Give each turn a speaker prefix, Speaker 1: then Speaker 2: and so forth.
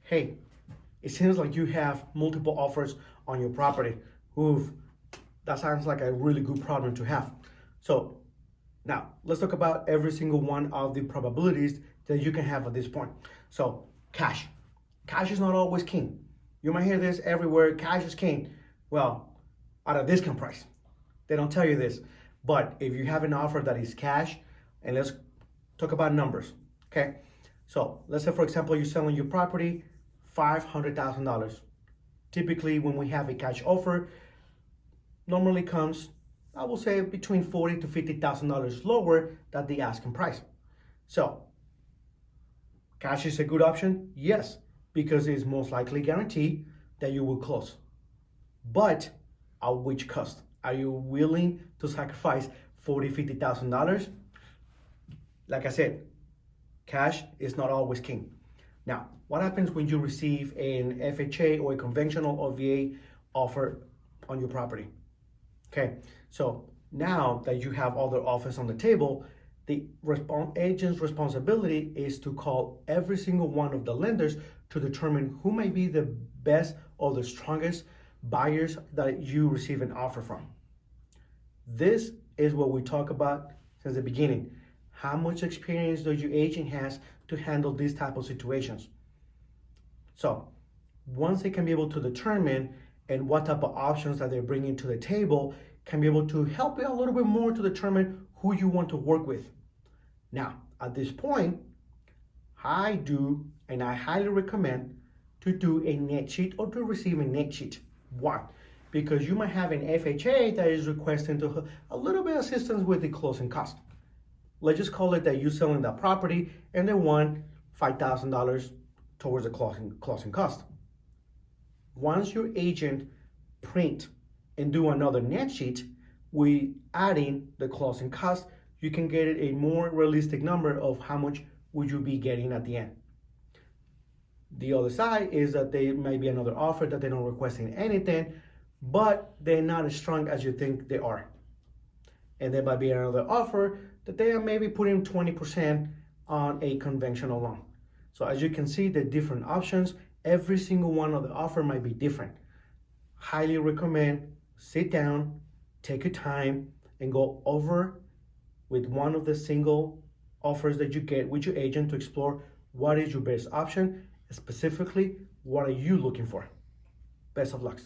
Speaker 1: hey, it seems like you have multiple offers on your property. Oof, that sounds like a really good problem to have. So now let's talk about every single one of the probabilities that you can have at this point. So cash. Cash is not always king. You might hear this everywhere, cash is king. Well, at a discount price. They don't tell you this. But if you have an offer that is cash, and let's talk about numbers, okay? So let's say, for example, you're selling your property, $500,000. Typically, when we have a cash offer, normally comes, I will say, between $40,000 to $50,000 lower than the asking price. So, cash is a good option? Yes, because it's most likely guaranteed that you will close. But at which cost? Are you willing to sacrifice $40,000, $50,000? Like I said, cash is not always king. Now, what happens when you receive an FHA or a conventional OVA offer on your property? Okay, so now that you have other offers on the table, the agent's responsibility is to call every single one of the lenders to determine who may be the best or the strongest buyers that you receive an offer from. This is what we talk about since the beginning. How much experience does your agent has to handle these type of situations? So once they can be able to determine and what type of options that they're bringing to the table, can be able to help you a little bit more to determine who you want to work with. Now, at this point, I do and I highly recommend to do a net sheet or to receive a net sheet. Why? Because you might have an FHA that is requesting to a little bit of assistance with the closing cost. Let's just call it that you're selling that property and they want $5,000 towards the closing cost. Once your agent print and do another net sheet, we adding the closing cost, you can get a more realistic number of how much would you be getting at the end. The other side is that there may be another offer that they're not requesting anything, but they're not as strong as you think they are. And there might be another offer that they are maybe putting 20% on a conventional loan. So as you can see, the different options, every single one of the offer might be different. Highly recommend sit down, take your time, and go over with one of the single offers that you get with your agent to explore what is your best option, specifically what are you looking for. Best of luck.